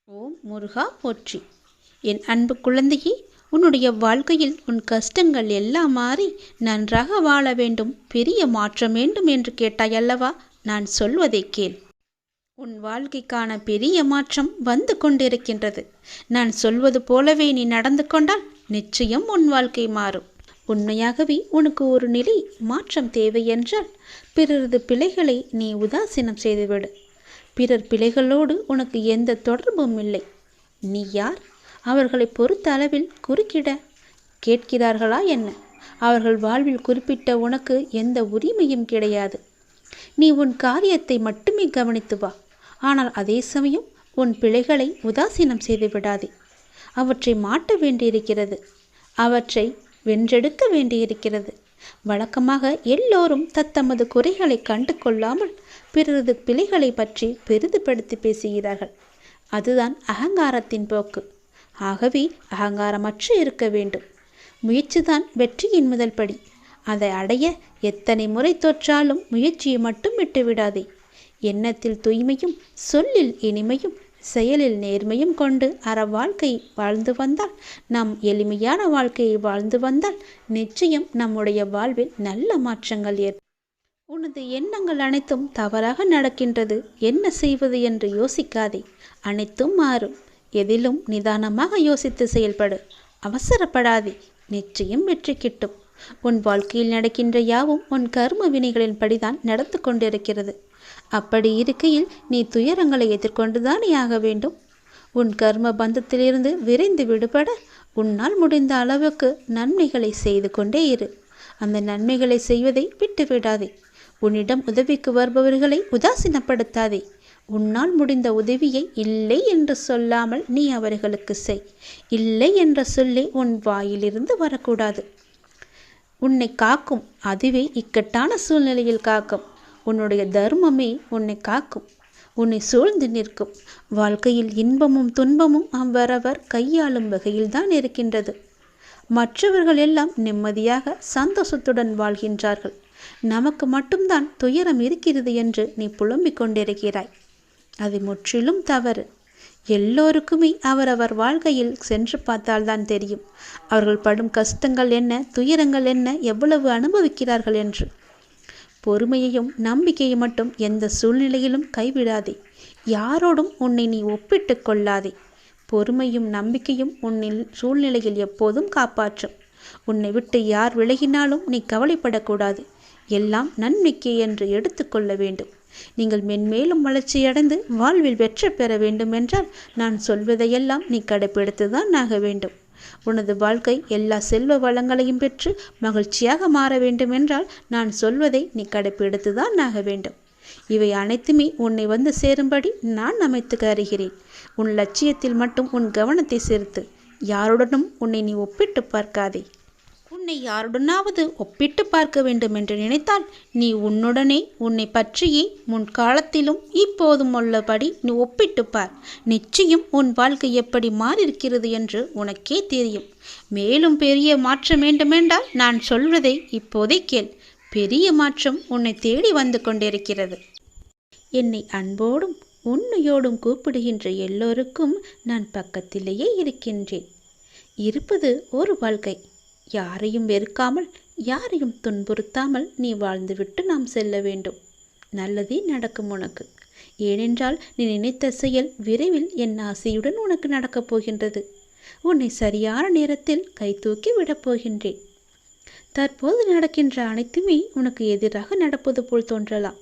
ஓம் முருகா போற்றி. என் அன்பு குழந்தையே, உன்னுடைய வாழ்க்கையில் உன் கஷ்டங்கள் எல்லாம் மாறி நன்றாக வாழ வேண்டும், பெரிய மாற்றம் வேண்டும் என்று கேட்டாய் அல்லவா? நான் சொல்வதை கேள். உன் வாழ்க்கைக்கான பெரிய மாற்றம் வந்து கொண்டிருக்கின்றது. நான் சொல்வது போலவே நீ நடந்து கொண்டால் நிச்சயம் உன் வாழ்க்கை மாறும். உண்மையாகவே உனக்கு ஒரு நிலை மாற்றம் தேவை என்றால் பிறரது பிழைகளை நீ உதாசீனம் செய்துவிடு. பிறர் பிழைகளோடு உனக்கு எந்த தொடர்பும் இல்லை. நீ யார்? அவர்களை பொறுத்த அளவில் குறுக்கிட கேட்கிறார்களா என்ன? அவர்கள் வாழ்வில் குறிப்பிட்ட உனக்கு எந்த உரிமையும் கிடையாது. நீ உன் காரியத்தை மட்டுமே கவனித்து வா. ஆனால் அதே சமயம் உன் பிழைகளை உதாசீனம் செய்து விடாதே. அவற்றை மாற்ற வேண்டியிருக்கிறது. அவற்றை வென்றெடுக்க வேண்டியிருக்கிறது. வழக்கமாக எல்லோரும் தத்தமது குறைகளை கண்டு கொள்ளாமல் பிறரது பிழைகளை பற்றி பெரிதுபடுத்தி பேசுகிறார்கள். அதுதான் அகங்காரத்தின் போக்கு. ஆகவே அகங்காரமற்று இருக்க வேண்டும். முயற்சிதான் வெற்றியின் முதல் படி. அதை அடைய எத்தனை முறை தோற்றாலும் முயற்சியை மட்டும் விட்டுவிடாதே. எண்ணத்தில் தூய்மையும், சொல்லில் இனிமையும், செயலில் நேர்மையும் கொண்டு அற வாழ்க்கை வாழ்ந்து வந்தால், நாம் எளிமையான வாழ்க்கையை வாழ்ந்து வந்தால் நிச்சயம் நம்முடைய வாழ்வில் நல்ல மாற்றங்கள் ஏற்படும். உனது எண்ணங்கள் அனைத்தும் தவறாக நடக்கின்றது, என்ன செய்வது என்று யோசிக்காதே. அனைத்தும் மாறும். எதிலும் நிதானமாக யோசித்து செயல்படு. அவசரப்படாதே. நிச்சயம் வெற்றி கிட்டும். உன் வாழ்க்கையில் நடக்கின்ற யாவும் உன் கர்ம வினைகளின் படிதான் நடந்து கொண்டிருக்கிறது. அப்படி இருக்கையில் நீ துயரங்களை எதிர்கொண்டுதானே ஆக வேண்டும். உன் கர்ம பந்தத்திலிருந்து விரைந்து விடுபட உன்னால் முடிந்த அளவுக்கு நன்மைகளை செய்து கொண்டே இரு. அந்த நன்மைகளை செய்வதை விட்டுவிடாதே. உன்னிடம் உதவிக்கு வருபவர்களை உதாசீனப்படுத்தாதே. உன்னால் முடிந்த உதவியை இல்லை என்று சொல்லாமல் நீ அவர்களுக்கு செய். இல்லை என்ற சொல்லே உன் வாயிலிருந்து வரக்கூடாது. உன்னை காக்கும், அதுவே இக்கட்டான சூழ்நிலையில் காக்கும். உன்னுடைய தர்மமே உன்னை காக்கும், உன்னை சூழ்ந்து நிற்கும். வாழ்க்கையில் இன்பமும் துன்பமும் அவரவர் கையாளும் வகையில்தான் இருக்கின்றது. மற்றவர்கள் எல்லாம் நிம்மதியாக சந்தோஷத்துடன் வாழ்கின்றார்கள். நமக்கு மட்டும்தான் துயரம் இருக்கிறது என்று நீ புலம்பிக் கொண்டிருக்கிறாய். அது முற்றிலும் தவறு. எல்லோருக்குமே அவரவர் வாழ்க்கையில் சென்று பார்த்தால்தான் தெரியும் அவர்கள் படும் கஷ்டங்கள் என்ன, துயரங்கள் என்ன, எவ்வளவு அனுபவிக்கிறார்கள் என்று. பொறுமையையும் நம்பிக்கையை மட்டும் எந்த சூழ்நிலையிலும் கைவிடாதே. யாரோடும் உன்னை நீ ஒப்பிட்டு கொள்ளாதே. பொறுமையும் நம்பிக்கையும் உன்னில் சூழ்நிலையில் எப்போதும் காப்பாற்றும். உன்னை விட்டு யார் விலகினாலும் நீ கவலைப்படக்கூடாது. எல்லாம் நன்மைக்கே என்று எடுத்துக்கொள்ள வேண்டும். நீங்கள் மென்மேலும் வளர்ச்சியடைந்து வாழ்வில் வெற்றி பெற வேண்டும் என்றால் நான் சொல்வதையெல்லாம் நீ கடைப்பிடித்துதான் ஆக வேண்டும். உனது வாழ்க்கை எல்லா செல்வ வளங்களையும் பெற்று மகிழ்ச்சியாக மாற வேண்டும் என்றால் நான் சொல்வதை நீ கடைப்பிடித்துதான் ஆக வேண்டும். இவை அனைத்துமே உன்னை வந்து சேரும்படி நான் அமைத்து அறிகிறேன். உன் லட்சியத்தில் மட்டும் உன் கவனத்தை செலுத்து. யாருடனும் உன்னை நீ ஒப்பிட்டு பார்க்காதே. உன்னை யாருடனாவது ஒப்பிட்டு பார்க்க வேண்டும் என்று நினைத்தால் நீ உன்னுடனே உன்னை பற்றியே முன்காலத்திலும் இப்போதும் உள்ளபடி நீ ஒப்பிட்டு பார். நிச்சயம் உன் வாழ்க்கை எப்படி மாறியிருக்கிறது என்று உனக்கே தெரியும். மேலும் பெரிய மாற்றம் வேண்டுமென்றால் நான் சொல்வதை இப்போதே கேள். பெரிய மாற்றம் உன்னை தேடி வந்து கொண்டிருக்கிறது. என்னை அன்போடும் உன்னையோடும் கூப்பிடுகின்ற எல்லோருக்கும் நான் பக்கத்திலேயே இருக்கின்றேன். இருப்பது ஒரு வாழ்க்கை. யாரையும் வெறுக்காமல், யாரையும் துன்புறுத்தாமல் நீ வாழ்ந்துவிட்டு நாம் செல்ல வேண்டும். நல்லதே நடக்கும் உனக்கு. ஏனென்றால் நீ நினைத்த செயல் விரைவில் என் ஆசையுடன் உனக்கு நடக்கப் போகின்றது. உன்னை சரியான நேரத்தில் கை தூக்கி விடப் போகின்றேன். தற்போது நடக்கின்ற அனைத்துமே உனக்கு எதிராக நடப்பது போல் தோன்றலாம்.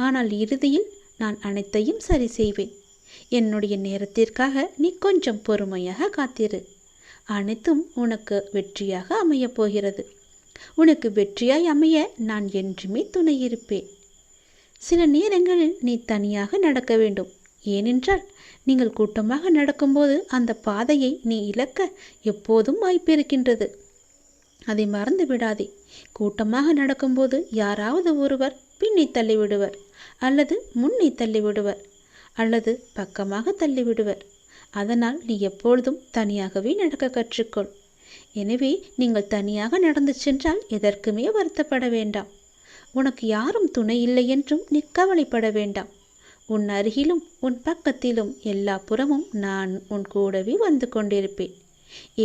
ஆனால் இறுதியில் நான் அனைத்தையும் சரி செய்வேன். என்னுடைய நேரத்திற்காக நீ கொஞ்சம் பொறுமையாக காத்திரு. அனைத்தும் உனக்கு வெற்றியாக அமையப் போகிறது. உனக்கு வெற்றியாய் அமைய நான் என்றுமே துணை இருப்பேன். சில நேரங்களில் நீ தனியாக நடக்க வேண்டும். ஏனென்றால் நீங்கள் கூட்டமாக நடக்கும்போது அந்த பாதையை நீ இழக்க எப்போதும் வாய்ப்பிருக்கின்றது. அதை மறந்து விடாதே. கூட்டமாக நடக்கும்போது யாராவது ஒருவர் பின்னே தள்ளிவிடுவர், அல்லது முன்னே தள்ளிவிடுவர், அல்லது பக்கமாக தள்ளிவிடுவர். அதனால் நீ எப்பொழுதும் தனியாகவே நடக்க கற்றுக்கொள். எனவே நீங்கள் தனியாக நடந்து சென்றால் எதற்குமே வருத்தப்பட வேண்டாம். உனக்கு யாரும் துணை இல்லை என்றும் நீ கவலைப்பட வேண்டாம். உன் அருகிலும் உன் பக்கத்திலும் எல்லா புறமும் நான் உன் கூடவே வந்து கொண்டிருப்பேன்.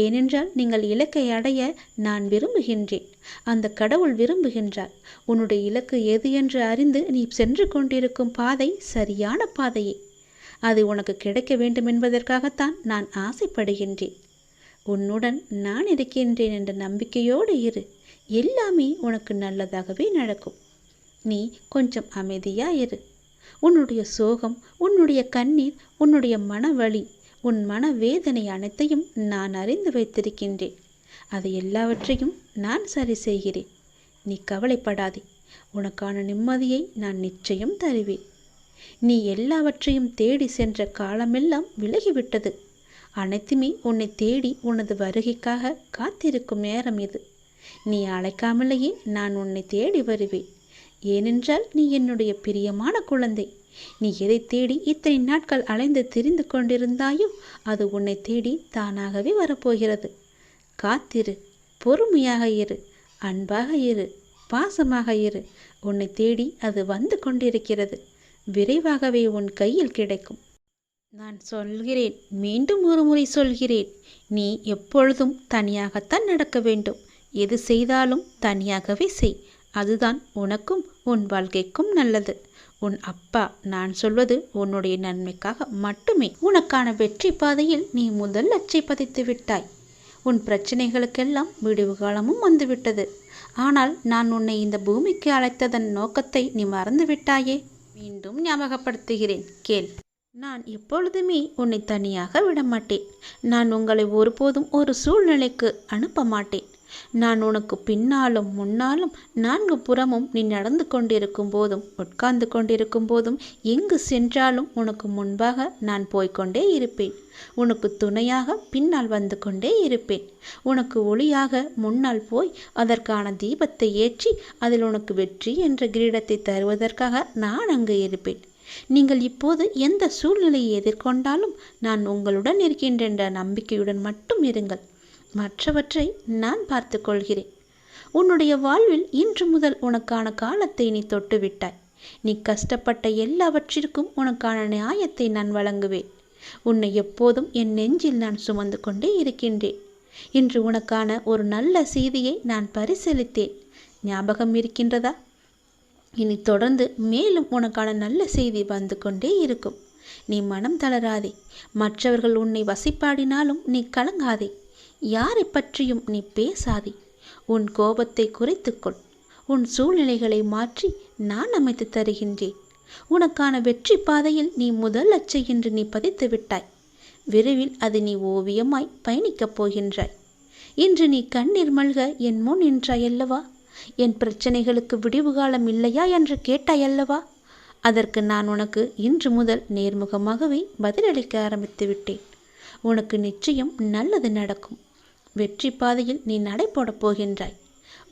ஏனென்றால் நீங்கள் இலக்கை அடைய நான் விரும்புகின்றேன். அந்த கடவுள் விரும்புகின்றார். உன்னுடைய இலக்கு எது என்று அறிந்து நீ சென்று கொண்டிருக்கும் பாதை சரியான பாதையே. அது உனக்கு கிடைக்க வேண்டும் என்பதற்காகத்தான் நான் ஆசைப்படுகின்றேன். உன்னுடன் நான் இருக்கின்றேன் என்ற நம்பிக்கையோடு இரு. எல்லாமே உனக்கு நல்லதாகவே நடக்கும். நீ கொஞ்சம் அமைதியாயிரு. உன்னுடைய சோகம், உன்னுடைய கண்ணீர், உன்னுடைய மனவலி, உன் மனவேதனை அனைத்தையும் நான் அறிந்து வைத்திருக்கின்றேன். அது எல்லாவற்றையும் நான் சரி செய்கிறேன். நீ கவலைப்படாதே. உனக்கான நிம்மதியை நான் நிச்சயம் தருவேன். நீ எல்லாவற்றையும் தேடி சென்ற காலமெல்லாம் விலகிவிட்டது. அனைத்துமே உன்னை தேடி உனது வருகைக்காக காத்திருக்கும் நேரம் இது. நீ அழைக்காமலேயே நான் உன்னை தேடி வருவேன். ஏனென்றால் நீ என்னுடைய பிரியமான குழந்தை. நீ எதை தேடி இத்தனை நாட்கள் அலைந்து திரிந்து கொண்டிருந்தாயோ அது உன்னை தேடி தானாகவே வரப்போகிறது. காத்திரு, பொறுமையாக இரு, அன்பாக இரு, பாசமாக இரு. உன்னை தேடி அது வந்து கொண்டிருக்கிறது. விரைவாகவே உன் கையில் கிடைக்கும். நான் சொல்கிறேன், மீண்டும் ஒரு முறை சொல்கிறேன், நீ எப்பொழுதும் தனியாகத்தான் நடக்க வேண்டும். எது செய்தாலும் தனியாகவே செய். அதுதான் உனக்கும் உன் வாழ்க்கைக்கும் நல்லது. உன் அப்பா நான் சொல்வது உன்னுடைய நன்மைக்காக மட்டுமே. உனக்கான வெற்றி பாதையில் நீ முதல் அச்சை பதித்து விட்டாய். உன் பிரச்சனைகளுக்கெல்லாம் விடிவு காலமும் வந்துவிட்டது. ஆனால் நான் உன்னை இந்த பூமிக்கு அழைத்ததன் நோக்கத்தை நீ மறந்து விட்டாயே. மீண்டும் ஞாபகப்படுத்துகிறேன், கேள். நான் எப்பொழுதுமே உன்னை தனியாக விடமாட்டேன். நான் உங்களை ஒருபோதும் ஒரு சூழ்நிலைக்கு அனுப்ப மாட்டேன். நான் உனக்கு பின்னாலும் முன்னாலும் நான்கு புறமும் நீ நடந்து கொண்டிருக்கும் போதும் உட்கார்ந்து கொண்டிருக்கும் போதும் எங்கு சென்றாலும் உனக்கு முன்பாக நான் போய்கொண்டே இருப்பேன். உனக்கு துணையாக பின்னால் வந்து கொண்டே இருப்பேன். உனக்கு ஒளியாக முன்னால் போய் அதற்கான தீபத்தை ஏற்றி அதில் உனக்கு வெற்றி என்ற கிரீடத்தை தருவதற்காக நான் அங்கு இருப்பேன். நீங்கள் இப்போது எந்த சூழ்நிலையை எதிர்கொண்டாலும் நான் உங்களுடன் இருக்கின்ற என்ற நம்பிக்கையுடன் மட்டும் இருங்கள். மற்றவற்றை நான் பார்த்து கொள்கிறேன். உன்னுடைய வாழ்வில் இன்று முதல் உனக்கான காலத்தை நீ தொட்டுவிட்டாய். நீ கஷ்டப்பட்ட எல்லாவற்றிற்கும் உனக்கான நியாயத்தை நான் வழங்குவேன். உன்னை எப்போதும் என் நெஞ்சில் நான் சுமந்து கொண்டே இருக்கின்றேன். இன்று உனக்கான ஒரு நல்ல செய்தியை நான் பரிசீலித்தேன். ஞாபகம் இருக்கின்றதா? இனி தொடர்ந்து மேலும் உனக்கான நல்ல செய்தி வந்து கொண்டே இருக்கும். நீ மனம் தளராதே. மற்றவர்கள் உன்னை வசைப்பாடினாலும் நீ கலங்காதே. யாரை பற்றியும் நீ பேசாதே. உன் கோபத்தை குறைத்துக்கொள். உன் சூழ்நிலைகளை மாற்றி நான் அமைத்து தருகின்றேன். உனக்கான வெற்றி பாதையில் நீ முதல் அச்சை என்று நீ பதித்து விட்டாய். விரைவில் அது நீ ஓவியமாய் பயணிக்கப் போகின்றாய். இன்று நீ கண்ணீர் மல்க என் முன் நின்றாயல்லவா? என் பிரச்சனைகளுக்கு விடிவு காலம் இல்லையா என்று கேட்டாயல்லவா? அதற்கு நான் உனக்கு இன்று முதல் நேர்முகமாகவே பதிலளிக்க ஆரம்பித்து விட்டேன். உனக்கு நிச்சயம் நல்லது நடக்கும். வெற்றி பாதையில் நீ நடைபோடப் போகின்றாய்.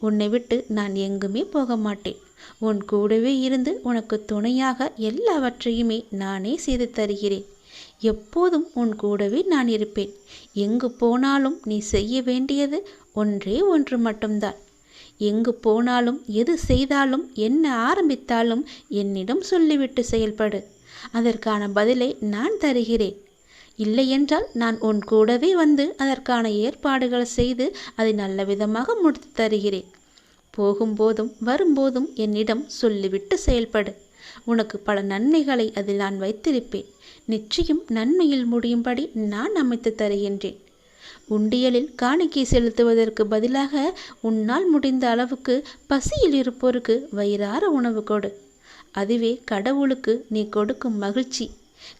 உன்னை விட்டு நான் எங்குமே போக மாட்டேன். உன் கூடவே இருந்து உனக்கு துணையாக எல்லாவற்றையுமே நானே செய்து தருகிறேன். எப்போதும் உன் கூடவே நான் இருப்பேன். எங்கு போனாலும் நீ செய்ய வேண்டியது ஒன்றே ஒன்று மட்டும்தான். எங்கு போனாலும் எது செய்தாலும் என்ன ஆரம்பித்தாலும் என்னிடம் சொல்லிவிட்டு செயல்படு. அதற்கான பதிலை நான் தருகிறேன். இல்லையென்றால் நான் உன் கூடவே வந்து அதற்கான ஏற்பாடுகள் செய்து அதை நல்ல விதமாக முடித்து தருகிறேன். போகும்போதும் வரும்போதும் என்னிடம் சொல்லிவிட்டு செயல்படு. உனக்கு பல நன்மைகளை அதில் நான் வைத்திருப்பேன். நிச்சயம் நன்மையில் முடியும்படி நான் அமைத்து தருகின்றேன். உண்டியலில் காணிக்கை செலுத்துவதற்கு பதிலாக உன்னால் முடிந்த அளவுக்கு பசியில் இருப்போருக்கு வயிறார உணவு கொடு. அதுவே கடவுளுக்கு நீ கொடுக்கும் மகிழ்ச்சி.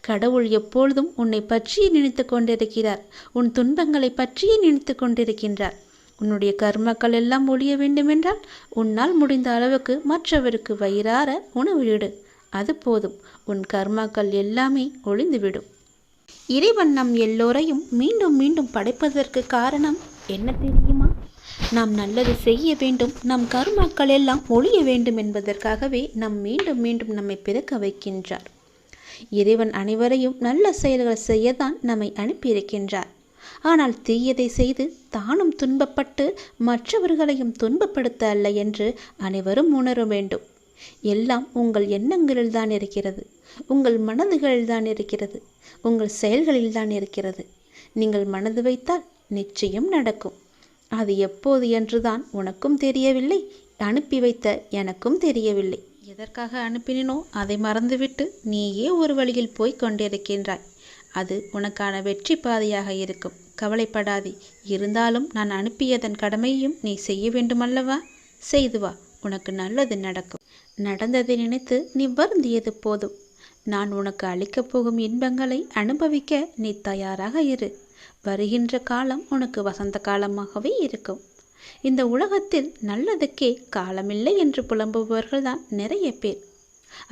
கடவுள் எப்பொழுதும் உன்னை பற்றியே நினைத்து கொண்டிருக்கிறார். உன் துன்பங்களை பற்றியே நினைத்து கொண்டிருக்கின்றார். உன்னுடைய கர்மக்கள் எல்லாம் ஒழிய வேண்டுமென்றால் உன்னால் முடிந்த அளவுக்கு மற்றவருக்கு வயிறார உணவு இடு. அது போதும். உன் கர்மாக்கள் எல்லாமே ஒழிந்துவிடும். இறைவன் நம் எல்லோரையும் மீண்டும் மீண்டும் படைப்பதற்கு காரணம் என்ன தெரியுமா? நாம் நல்லது செய்ய வேண்டும், நம் கர்மாக்கள் எல்லாம் ஒழிய வேண்டும் என்பதற்காகவே மீண்டும் மீண்டும் நம்மை பிறக்க வைக்கின்றார். இறைவன் அனைவரையும் நல்ல செயல்கள் செய்யத்தான் நம்மை அனுப்பியிருக்கின்றார். ஆனால் தீயதை செய்து தானும் துன்பப்பட்டு மற்றவர்களையும் துன்பப்படுத்த அல்ல என்று அனைவரும் உணர வேண்டும். எல்லாம் உங்கள் எண்ணங்களில்தான் இருக்கிறது. உங்கள் மனதுகளில்தான் இருக்கிறது, உங்கள் செயல்களில்தான் இருக்கிறது. நீங்கள் மனது வைத்தால் நிச்சயம் நடக்கும். அது எப்போது என்றுதான் உனக்கும் தெரியவில்லை, அனுப்பி வைத்த எனக்கும் தெரியவில்லை. எதற்காக அனுப்பினோ அதை மறந்துவிட்டு நீயே ஒரு வழியில் போய்க் கொண்டிருக்கின்றாய். அது உனக்கான வெற்றி பாதையாக இருக்கும். கவலைப்படாதே. இருந்தாலும் நான் அனுப்பியதன் கடமையும் நீ செய்ய வேண்டுமல்லவா? செய்து வா, உனக்கு நல்லது நடக்கும். நடந்ததை நினைத்து நீ வருந்தியது போதும். நான் உனக்கு அளிக்கப் போகும் இன்பங்களை அனுபவிக்க நீ தயாராக இரு. வருகின்ற காலம் உனக்கு வசந்த காலமாகவே இருக்கும். இந்த உலகத்தில் நல்லதுக்கே காலமில்லை என்று புலம்புபவர்கள்தான் நிறைய பேர்.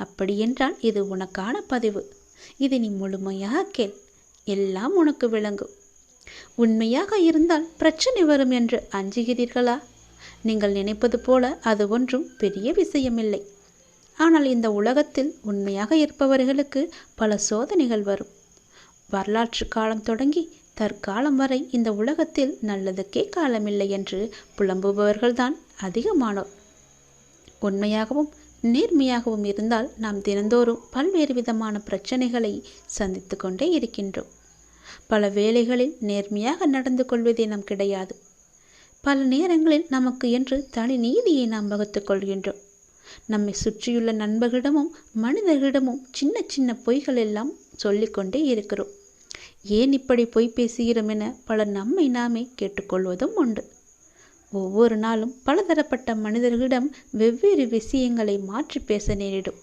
அப்படியென்றால் இது உனக்கான பதிவு. இதை நீ முழுமையாக கேள், எல்லாம் உனக்கு விளங்கும். உண்மையாக இருந்தால் பிரச்சனை வரும் என்று அஞ்சுகிறீர்களா? நீங்கள் நினைப்பது போல அது ஒன்றும் பெரிய விஷயமில்லை. ஆனால் இந்த உலகத்தில் உண்மையாக இருப்பவர்களுக்கு பல சோதனைகள் வரும். வரலாற்று காலம் தொடங்கி தற்காலம் வரை இந்த உலகத்தில் நல்லதுக்கே காலமில்லை என்று புலம்புபவர்கள்தான் அதிகமானோர். உண்மையாகவும் நேர்மையாகவும் இருந்தால் நாம் தினந்தோறும் பல்வேறு விதமான பிரச்சனைகளை சந்தித்து கொண்டே இருக்கின்றோம். பல வேளைகளில் நேர்மையாக நடந்து கொள்வதே நம் கிடையாது. பல நேரங்களில் நமக்கு என்று தனி நீதியை நாம் வகுத்துக் கொள்கின்றோம். நம்மை சுற்றியுள்ள நண்பர்களிடமும் மனிதர்களிடமும் சின்ன சின்ன பொய்கள் எல்லாம் சொல்லிக்கொண்டே இருக்கிறோம். ஏன் இப்படி பொய் பேசுகிறோம் என பலர் நம்மை நாமே கேட்டுக்கொள்வதும் உண்டு. ஒவ்வொரு நாளும் பலதரப்பட்ட மனிதர்களிடம் வெவ்வேறு விஷயங்களை மாற்றி பேச நேரிடும்.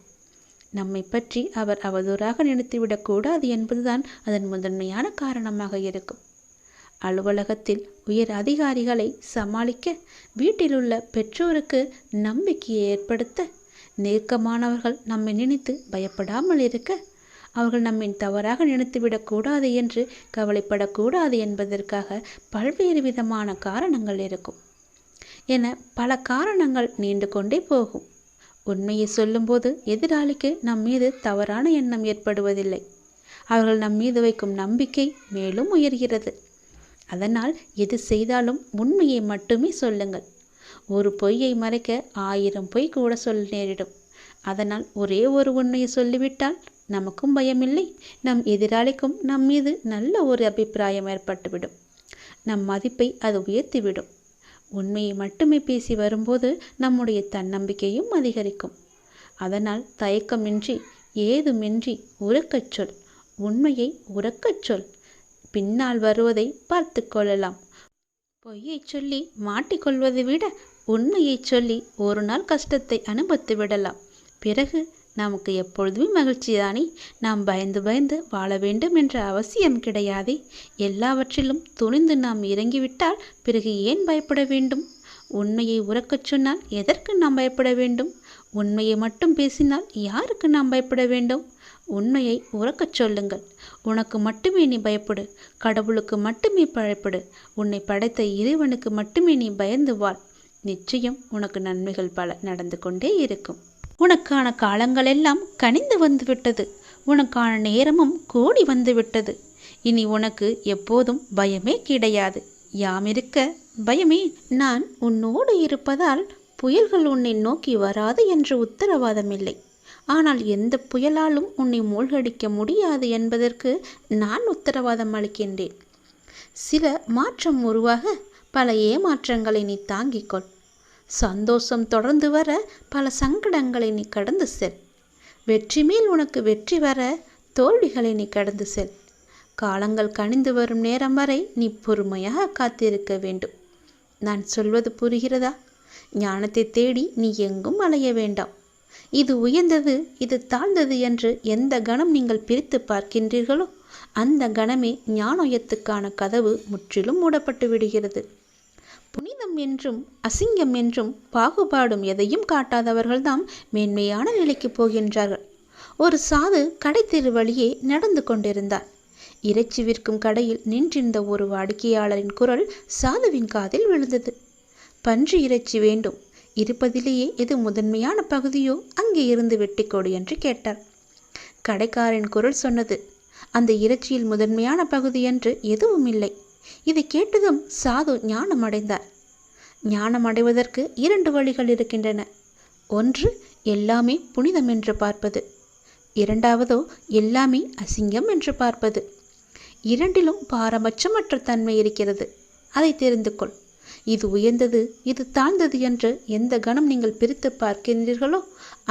நம்மை பற்றி அவர் அவதூறாக நினைத்துவிடக்கூடாது என்பதுதான் அதன் முதன்மையான காரணமாக இருக்கும். அலுவலகத்தில் உயர் அதிகாரிகளை சமாளிக்க, வீட்டிலுள்ள பெற்றோருக்கு நம்பிக்கையை ஏற்படுத்த, நெருக்கமானவர்கள் நம்மை நினைத்து பயப்படாமல் இருக்க, அவர்கள் நம்மை தவறாக நினைத்துவிடக்கூடாது என்று கவலைப்படக்கூடாது என்பதற்காக பல்வேறு விதமான காரணங்கள் இருக்கும் என பல காரணங்கள் நீண்டு கொண்டே போகும். உண்மையை சொல்லும்போது எதிராளிக்கு நம் மீது தவறான எண்ணம் ஏற்படுவதில்லை. அவர்கள் நம் மீது வைக்கும் நம்பிக்கை மேலும் உயர்கிறது. அதனால் எது செய்தாலும் உண்மையை மட்டுமே சொல்லுங்கள். ஒரு பொய்யை மறைக்க 1000 பொய் கூட சொல்ல நேரிடும். அதனால் ஒரே ஒரு உண்மையை சொல்லிவிட்டால் நமக்கும் பயமில்லை, நம் எதிராளிக்கும் நம் மீது நல்ல ஒரு அபிப்பிராயம் ஏற்பட்டுவிடும். நம் மதிப்பை அது உயர்த்திவிடும். உண்மையை மட்டுமே பேசி வரும்போது நம்முடைய தன்னம்பிக்கையும் அதிகரிக்கும். அதனால் தயக்கமின்றி, ஏதுமின்றி உரக்கச் சொல். உண்மையை உரக்கச் சொல். பின்னால் வருவதை பார்த்து கொள்ளலாம். பொய்யை சொல்லி மாட்டிக்கொள்வதை விட உண்மையை சொல்லி ஒரு நாள் கஷ்டத்தை அனுபவித்து விடலாம். பிறகு நமக்கு எப்பொழுதுமே மகிழ்ச்சிதானே. நாம் பயந்து பயந்து வாழ வேண்டும் என்ற அவசியம் கிடையாதே. எல்லாவற்றிலும் துணிந்து நாம் இறங்கிவிட்டால் பிறகு ஏன் பயப்பட வேண்டும்? உண்மையை உரக்கச் சொன்னால் எதற்கு நாம் பயப்பட வேண்டும்? உண்மையை மட்டும் பேசினால் யாருக்கு நாம் பயப்பட வேண்டும்? உண்மையை உரக்கச் சொல்லுங்கள். உனக்கு மட்டுமே நீ பயப்படு. கடவுளுக்கு மட்டுமே பயப்படு. உன்னை படைத்த இறைவனுக்கு மட்டுமே நீ பயந்து வாழ். நிச்சயம் உனக்கு நன்மைகள் பல நடந்து கொண்டே இருக்கும். உனக்கான காலங்கள் எல்லாம் கனிந்து வந்துவிட்டது. உனக்கான நேரமும் கூடி வந்துவிட்டது. இனி உனக்கு எப்போதும் பயமே கிடையாது. யாம் இருக்க பயமே. நான் உன்னோடு இருப்பதால் புயல்கள் உன்னை நோக்கி வராது என்று உத்தரவாதம் இல்லை. ஆனால் எந்த புயலாலும் உன்னை மூழ்கடிக்க முடியாது என்பதற்கு நான் உத்தரவாதம் அளிக்கின்றேன். சில மாற்றம் உருவாக பல ஏமாற்றங்களை நீ தாங்கிக்கொள். சந்தோஷம் தொடர்ந்து வர பல சங்கடங்களை நீ கடந்து செல். வெற்றி மேல் உனக்கு வெற்றி வர தோல்விகளை நீ கடந்து செல். காலங்கள் கனிந்து வரும் நேரம் வரை நீ பொறுமையாக காத்திருக்க வேண்டும். நான் சொல்வது புரிகிறதா? ஞானத்தை தேடி நீ எங்கும் அலைய வேண்டாம். இது உயர்ந்தது, இது தாழ்ந்தது என்று எந்த கணம் நீங்கள் பிரித்து பார்க்கின்றீர்களோ அந்த கணமே ஞானோயத்துக்கான கதவு முற்றிலும் மூடப்பட்டு விடுகிறது. புனிதம் என்றும் அசிங்கம் என்றும் பாகுபாடும் எதையும் காட்டாதவர்கள்தான் மேன்மையான நிலைக்கு போகின்றார்கள். ஒரு சாது கடைத்தெரு வழியே நடந்து கொண்டிருந்தார். இறைச்சி விற்கும் கடையில் நின்றிருந்த ஒரு வாடிக்கையாளரின் குரல் சாதுவின் காதில் விழுந்தது. பன்றி இறைச்சி வேண்டும், இருப்பதிலேயே எது முதன்மையான பகுதியோ அங்கே இருந்து வெட்டிக்கொடு என்று கேட்டார். கடைக்காரன் குரல் சொன்னது, அந்த இறைச்சியில் முதன்மையான பகுதி என்று எதுவும் இல்லை. இதை கேட்டதும் சாது ஞானம் அடைந்தார். ஞானம் அடைவதற்கு 2 வழிகள் இருக்கின்றன. ஒன்று, எல்லாமே புனிதம் என்று பார்ப்பது. இரண்டாவதோ எல்லாமே அசிங்கம் என்று பார்ப்பது. இரண்டிலும் பாரபட்சமற்ற தன்மை இருக்கிறது. அதை தெரிந்து கொள். இது உயர்ந்தது, இது தாழ்ந்தது என்று எந்த கணம் நீங்கள் பிரித்து பார்க்கின்றீர்களோ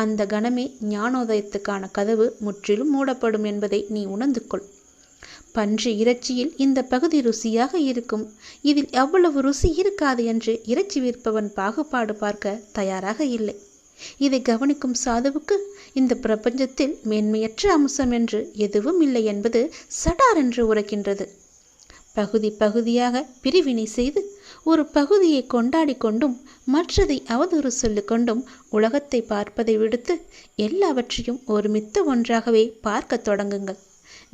அந்த கணமே ஞானோதயத்துக்கான கதவு முற்றிலும் மூடப்படும் என்பதை நீ உணர்ந்து கொள். பன்றி இறைச்சியில் இந்த பகுதி ருசியாக இருக்கும், இதில் எவ்வளவு ருசி இருக்காது என்று இறைச்சி விற்பவன் பாகுபாடு பார்க்க தயாராக இல்லை. இதை கவனிக்கும் சாதுவுக்கு இந்த பிரபஞ்சத்தில் மேன்மையற்ற அம்சம் என்று எதுவும் இல்லை என்பது சடார் என்று உரைக்கின்றது. பகுதி பகுதியாக பிரிவினை செய்து ஒரு பகுதியை கொண்டாடி கொண்டும் மற்றதை அவதூறு சொல்லிக்கொண்டும் உலகத்தை பார்ப்பதை விடுத்து எல்லாவற்றையும் ஒருமித்த ஒன்றாகவே பார்க்க தொடங்குங்கள்.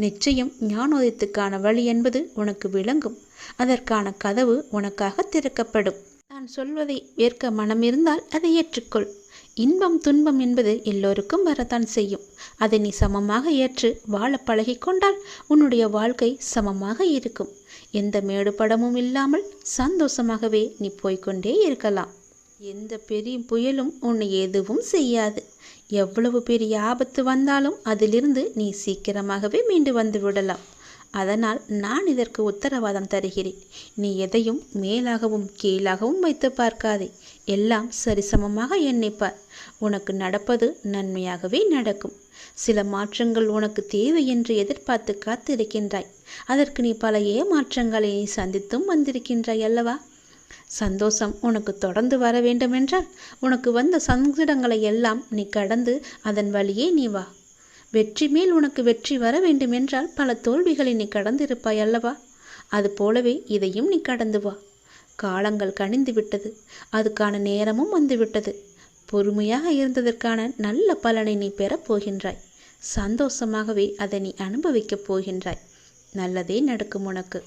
நிச்சயம் ஞானோதயத்துக்கான வழி என்பது உனக்கு விளங்கும். அதற்கான கதவு உனக்காக திறக்கப்படும். நான் சொல்வதை ஏற்க மனம் இருந்தால் அதை ஏற்றுக்கொள். இன்பம் துன்பம் என்பது எல்லோருக்கும் வரத்தான் செய்யும். அதை நீ சமமாக ஏற்று வாழ பழகி கொண்டால் உன்னுடைய வாழ்க்கை சமமாக இருக்கும். எந்த மேடுபடமும் இல்லாமல் சந்தோஷமாகவே நீ போய்கொண்டே இருக்கலாம். எந்த பெரிய புயலும் உன்னை எதுவும் செய்யாது. எவ்வளவு பெரிய ஆபத்து வந்தாலும் அதிலிருந்து நீ சீக்கிரமாகவே மீண்டு வந்து விடலாம். அதனால் நான் இதற்கு உத்தரவாதம் தருகிறேன். நீ எதையும் மேலாகவும் கீழாகவும் வைத்து பார்க்காதே. எல்லாம் சரிசமமாக எண்ணிப்பார். உனக்கு நடப்பது நன்மையாகவே நடக்கும். சில மாற்றங்கள் உனக்கு தேவை என்று எதிர்பார்த்து காத்திருக்கின்றாய். அதற்கு நீ பல ஏமாற்றங்களை நீ சந்தித்தும் வந்திருக்கின்றாய் அல்லவா? சந்தோஷம் உனக்கு தொடர்ந்து வர வேண்டுமென்றால் உனக்கு வந்த சங்கடங்களை எல்லாம் நீ கடந்து அதன் வழியே நீ வா. வெற்றி மேல் உனக்கு வெற்றி வர வேண்டுமென்றால் பல தோல்விகளை நீ கடந்திருப்பாய் அல்லவா? அது போலவே இதையும் நீ கடந்து வா. காலங்கள் கனிந்து விட்டது, அதுக்கான நேரமும் வந்துவிட்டது. பொறுமையாக இருந்ததற்கான நல்ல பலனை நீ பெறப் போகின்றாய். சந்தோஷமாகவே அதை நீ அனுபவிக்கப் போகின்றாய். நல்லதே நடக்கும் உனக்கு.